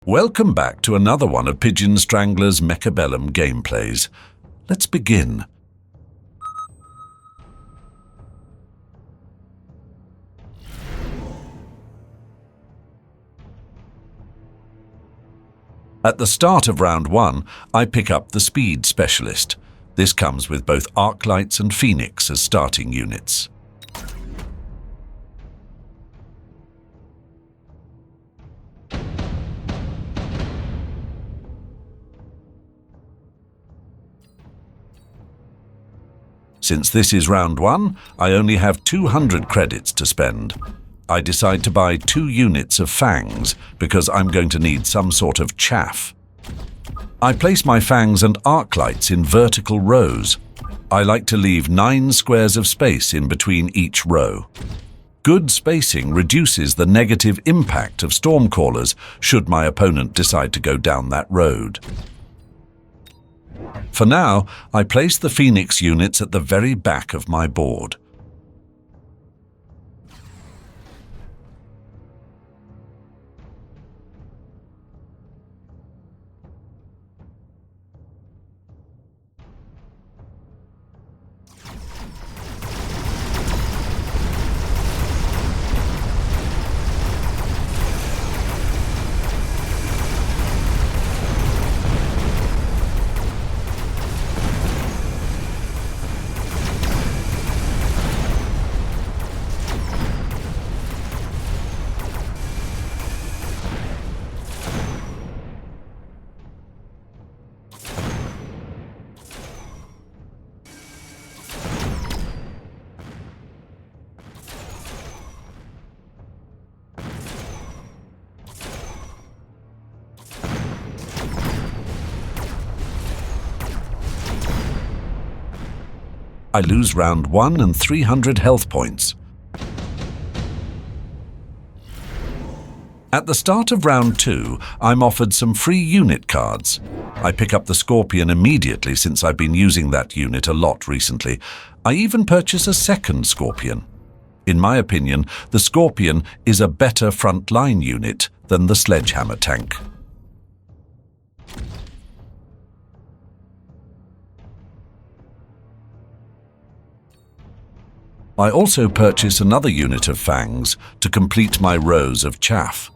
Welcome back to another one of PigeonStrangler's Mechabellum gameplays. Let's begin. At the start of round 1, I pick up the Speed Specialist. This comes with both Arclights and Phoenix as starting units. Since this is round 1, I only have 200 credits to spend. I decide to buy 2 units of fangs because I'm going to need some sort of chaff. I place my fangs and arclights in vertical rows. I like to leave 9 squares of space in between each row. Good spacing reduces the negative impact of stormcallers should my opponent decide to go down that road. For now, I place the Phoenix units at the very back of my board. I lose round 1 and 300 health points. At the start of round 2, I'm offered some free unit cards. I pick up the Scorpion immediately since I've been using that unit a lot recently. I even purchase a second Scorpion. In my opinion, the Scorpion is a better front-line unit than the Sledgehammer tank. I also purchase another unit of fangs to complete my rows of chaff.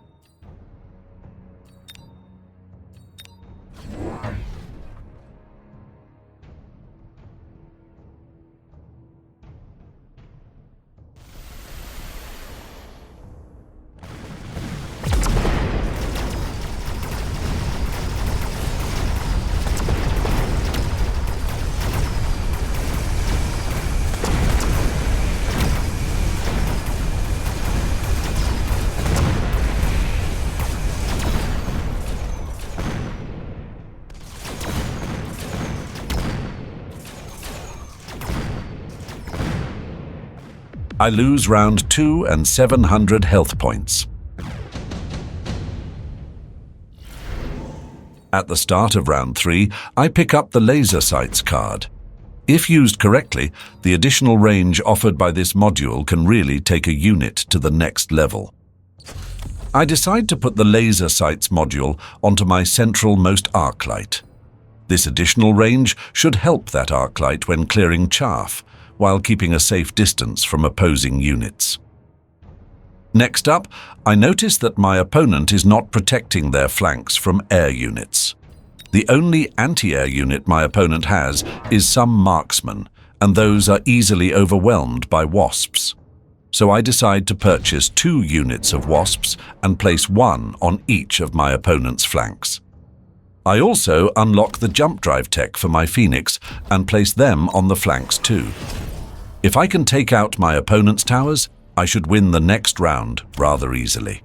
I lose round 2 and 700 health points. At the start of round 3, I pick up the Laser Sights card. If used correctly, the additional range offered by this module can really take a unit to the next level. I decide to put the Laser Sights module onto my central-most Arclight. This additional range should help that Arclight when clearing chaff, while keeping a safe distance from opposing units. Next up, I notice that my opponent is not protecting their flanks from air units. The only anti-air unit my opponent has is some marksmen, and those are easily overwhelmed by wasps. So I decide to purchase 2 units of wasps and place 1 on each of my opponent's flanks. I also unlock the jump drive tech for my Phoenix and place them on the flanks too. If I can take out my opponent's towers, I should win the next round rather easily.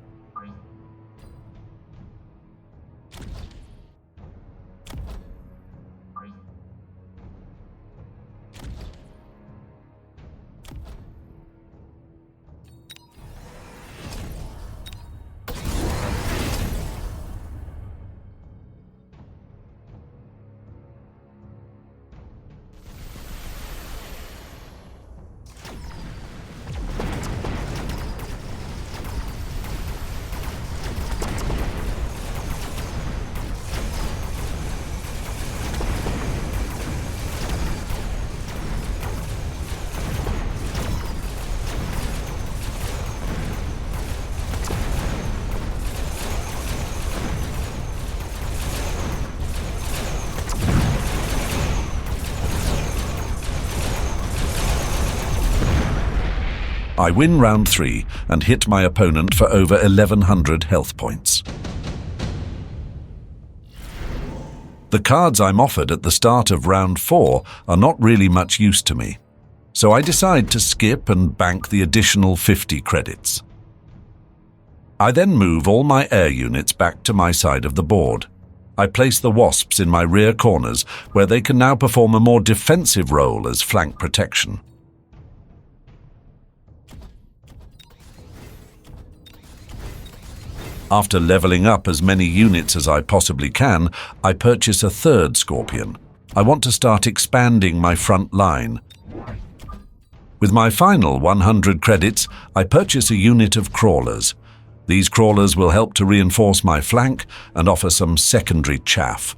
I win round 3 and hit my opponent for over 1100 health points. The cards I'm offered at the start of round 4 are not really much use to me, so I decide to skip and bank the additional 50 credits. I then move all my air units back to my side of the board. I place the wasps in my rear corners, where they can now perform a more defensive role as flank protection. After leveling up as many units as I possibly can, I purchase a third scorpion. I want to start expanding my front line. With my final 100 credits, I purchase a unit of crawlers. These crawlers will help to reinforce my flank and offer some secondary chaff.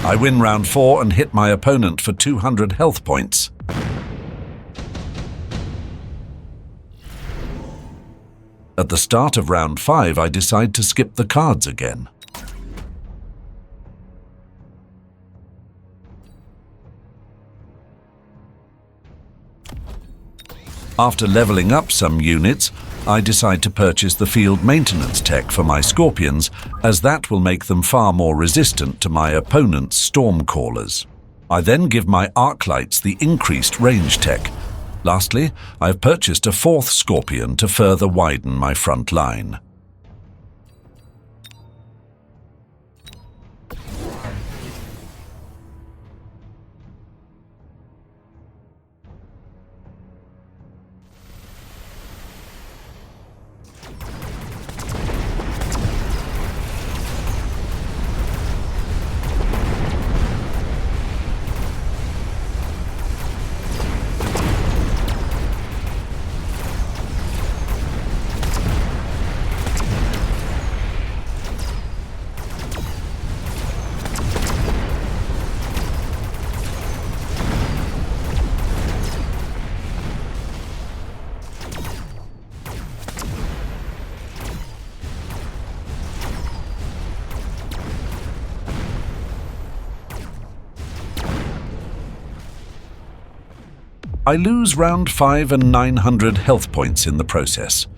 I win round 4 and hit my opponent for 200 health points. At the start of round 5, I decide to skip the cards again. After leveling up some units, I decide to purchase the field maintenance tech for my scorpions, as that will make them far more resistant to my opponent's storm callers. I then give my arclights the increased range tech. Lastly, I have purchased a 4th scorpion to further widen my front line. I lose round 5 and 900 health points in the process.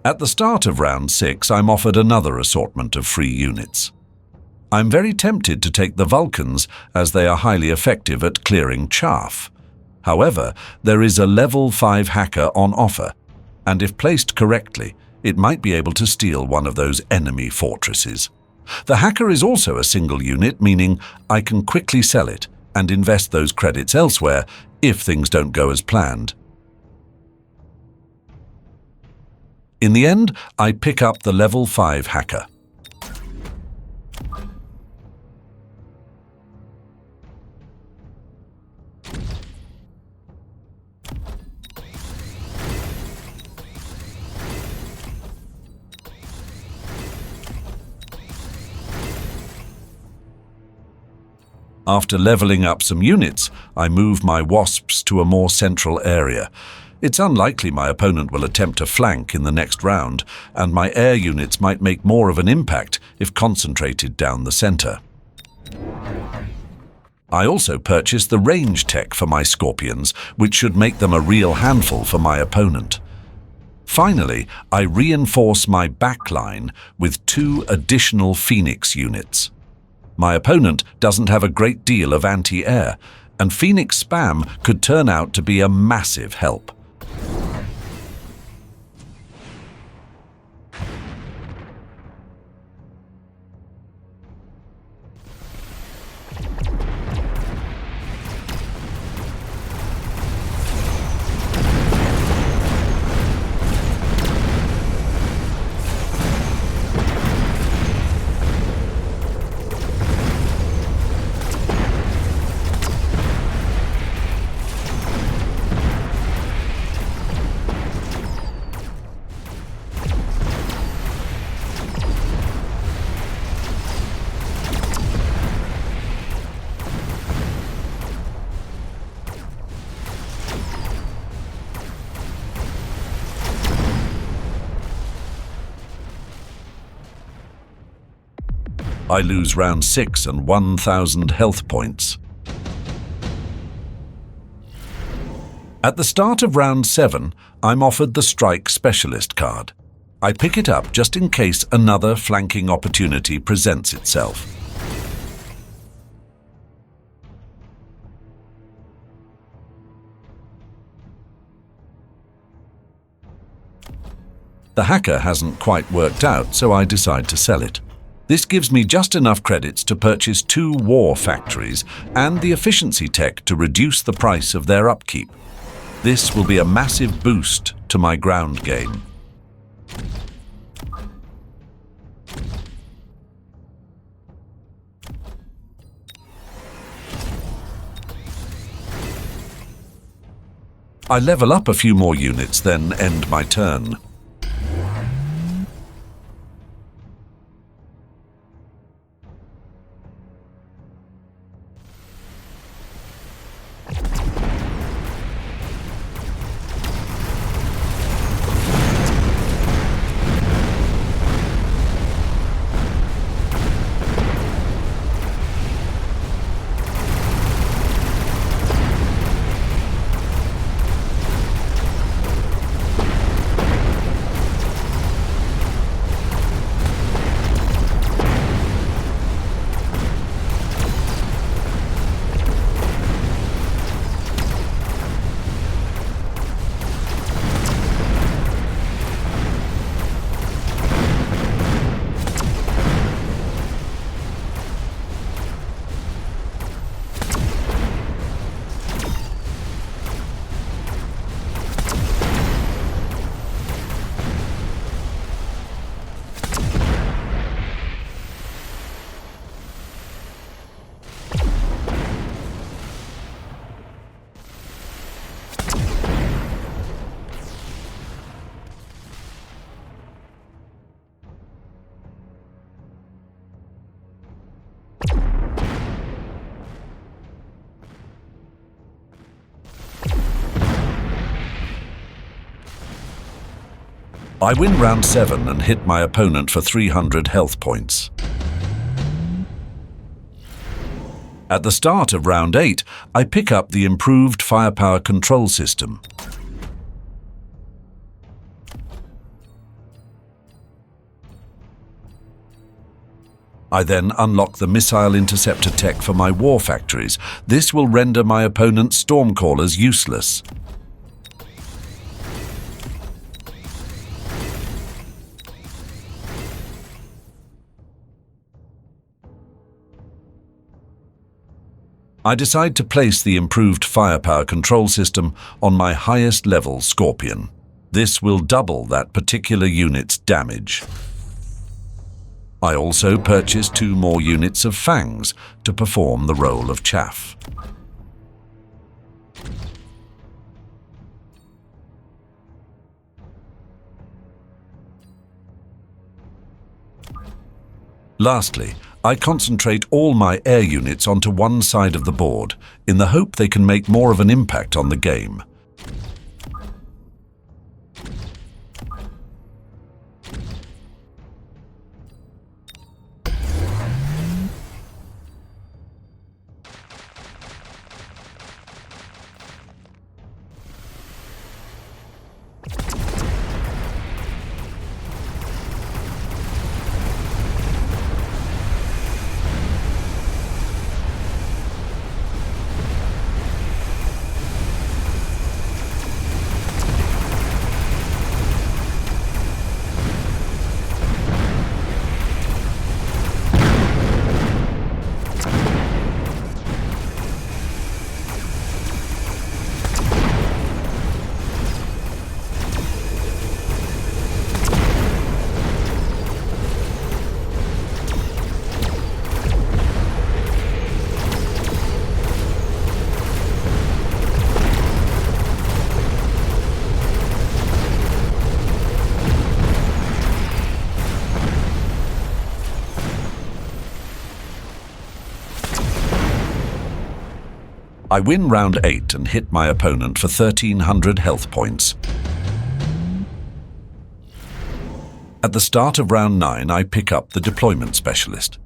At the start of round 6, I'm offered another assortment of free units. I'm very tempted to take the Vulcans, as they are highly effective at clearing chaff. However, there is a level 5 hacker on offer, and if placed correctly, it might be able to steal one of those enemy fortresses. The hacker is also a single unit, meaning I can quickly sell it and invest those credits elsewhere if things don't go as planned. In the end, I pick up the level 5 hacker. After leveling up some units, I move my wasps to a more central area. It's unlikely my opponent will attempt to flank in the next round, and my air units might make more of an impact if concentrated down the center. I also purchased the range tech for my scorpions, which should make them a real handful for my opponent. Finally, I reinforce my backline with 2 additional Phoenix units. My opponent doesn't have a great deal of anti-air, and Phoenix spam could turn out to be a massive help. I lose round 6 and 1,000 health points. At the start of round 7, I'm offered the Strike Specialist card. I pick it up just in case another flanking opportunity presents itself. The hacker hasn't quite worked out, so I decide to sell it. This gives me just enough credits to purchase 2 war factories and the efficiency tech to reduce the price of their upkeep. This will be a massive boost to my ground game. I level up a few more units, then end my turn. I win round 7 and hit my opponent for 300 health points. At the start of round 8, I pick up the improved firepower control system. I then unlock the missile interceptor tech for my war factories. This will render my opponent's stormcallers useless. I decide to place the improved firepower control system on my highest level Scorpion. This will double that particular unit's damage. I also purchase 2 more units of Fangs to perform the role of chaff. Lastly, I concentrate all my air units onto one side of the board in the hope they can make more of an impact on the game. I win round 8 and hit my opponent for 1,300 health points. At the start of round 9, I pick up the deployment specialist.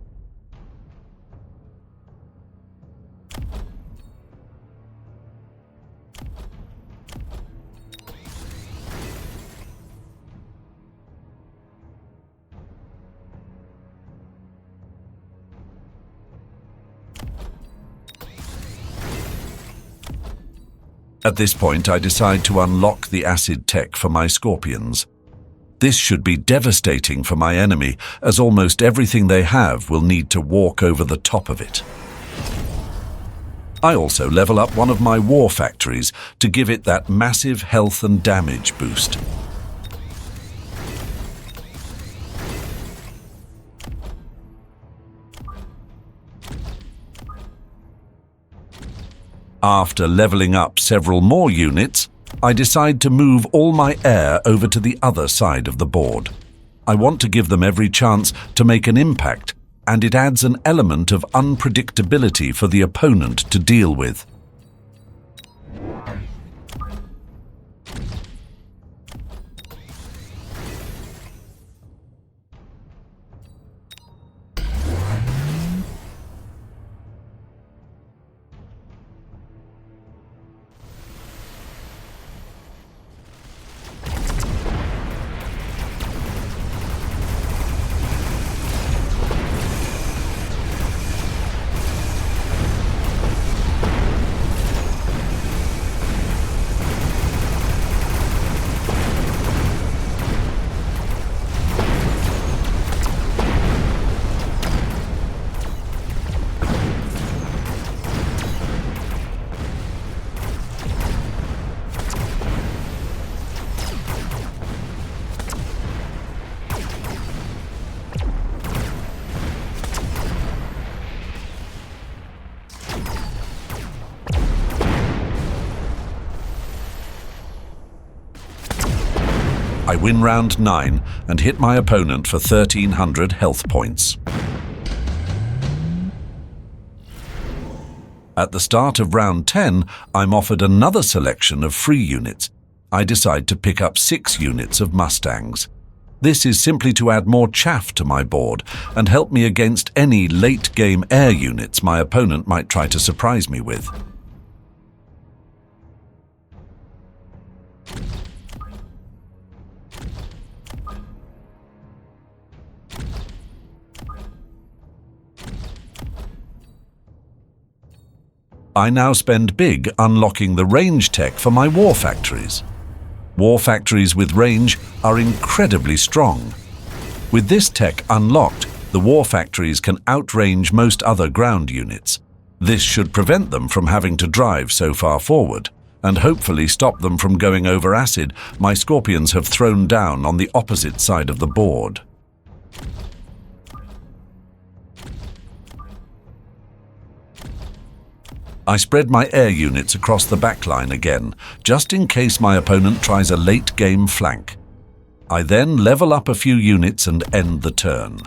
At this point, I decide to unlock the acid tech for my scorpions. This should be devastating for my enemy, as almost everything they have will need to walk over the top of it. I also level up one of my war factories to give it that massive health and damage boost. After leveling up several more units, I decide to move all my air over to the other side of the board. I want to give them every chance to make an impact, and it adds an element of unpredictability for the opponent to deal with. I win round 9 and hit my opponent for 1,300 health points. At the start of round 10, I'm offered another selection of free units. I decide to pick up 6 units of Mustangs. This is simply to add more chaff to my board and help me against any late-game air units my opponent might try to surprise me with. I now spend big unlocking the range tech for my war factories. War factories with range are incredibly strong. With this tech unlocked, the war factories can outrange most other ground units. This should prevent them from having to drive so far forward, and hopefully stop them from going over acid my scorpions have thrown down on the opposite side of the board. I spread my air units across the backline again, just in case my opponent tries a late-game flank. I then level up a few units and end the turn.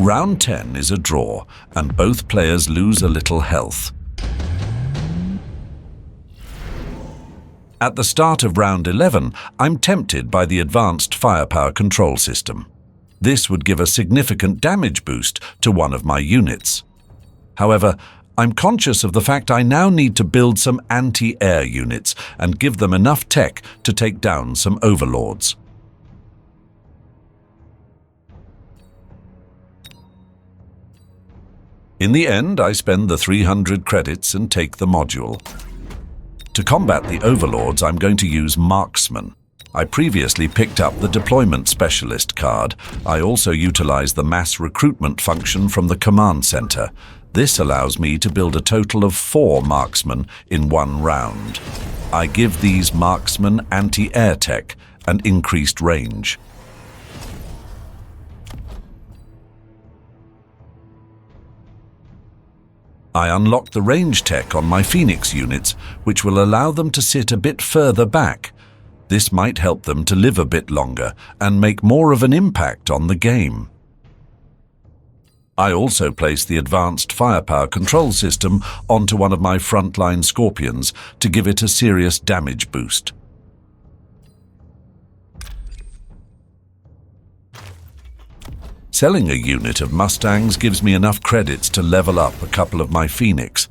Round 10 is a draw, and both players lose a little health. At the start of round 11, I'm tempted by the advanced firepower control system. This would give a significant damage boost to one of my units. However, I'm conscious of the fact I now need to build some anti-air units and give them enough tech to take down some overlords. In the end, I spend the 300 credits and take the module. To combat the overlords, I'm going to use Marksman. I previously picked up the Deployment Specialist card. I also utilize the mass recruitment function from the command center. This allows me to build a total of 4 Marksmen in one round. I give these Marksmen anti-air tech and increased range. I unlock the range tech on my Phoenix units, which will allow them to sit a bit further back. This might help them to live a bit longer and make more of an impact on the game. I also place the advanced firepower control system onto one of my frontline Scorpions to give it a serious damage boost. Selling a unit of Mustangs gives me enough credits to level up a couple of my Phoenix.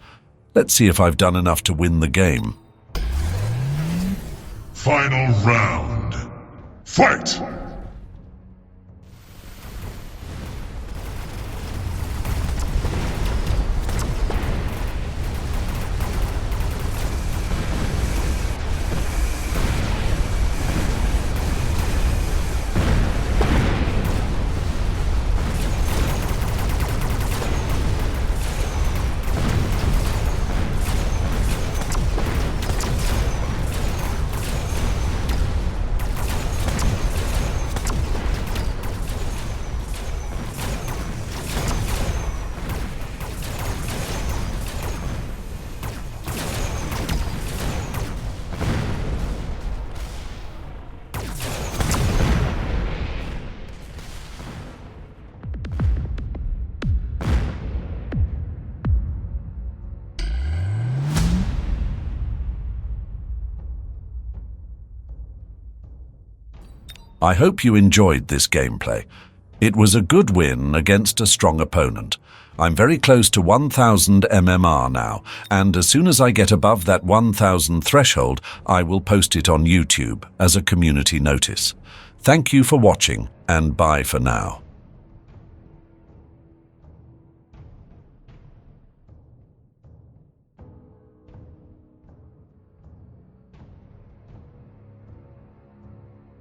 Let's see if I've done enough to win the game. Final round. Fight! I hope you enjoyed this gameplay. It was a good win against a strong opponent. I'm very close to 1000 MMR now, and as soon as I get above that 1000 threshold, I will post it on YouTube as a community notice. Thank you for watching, and bye for now.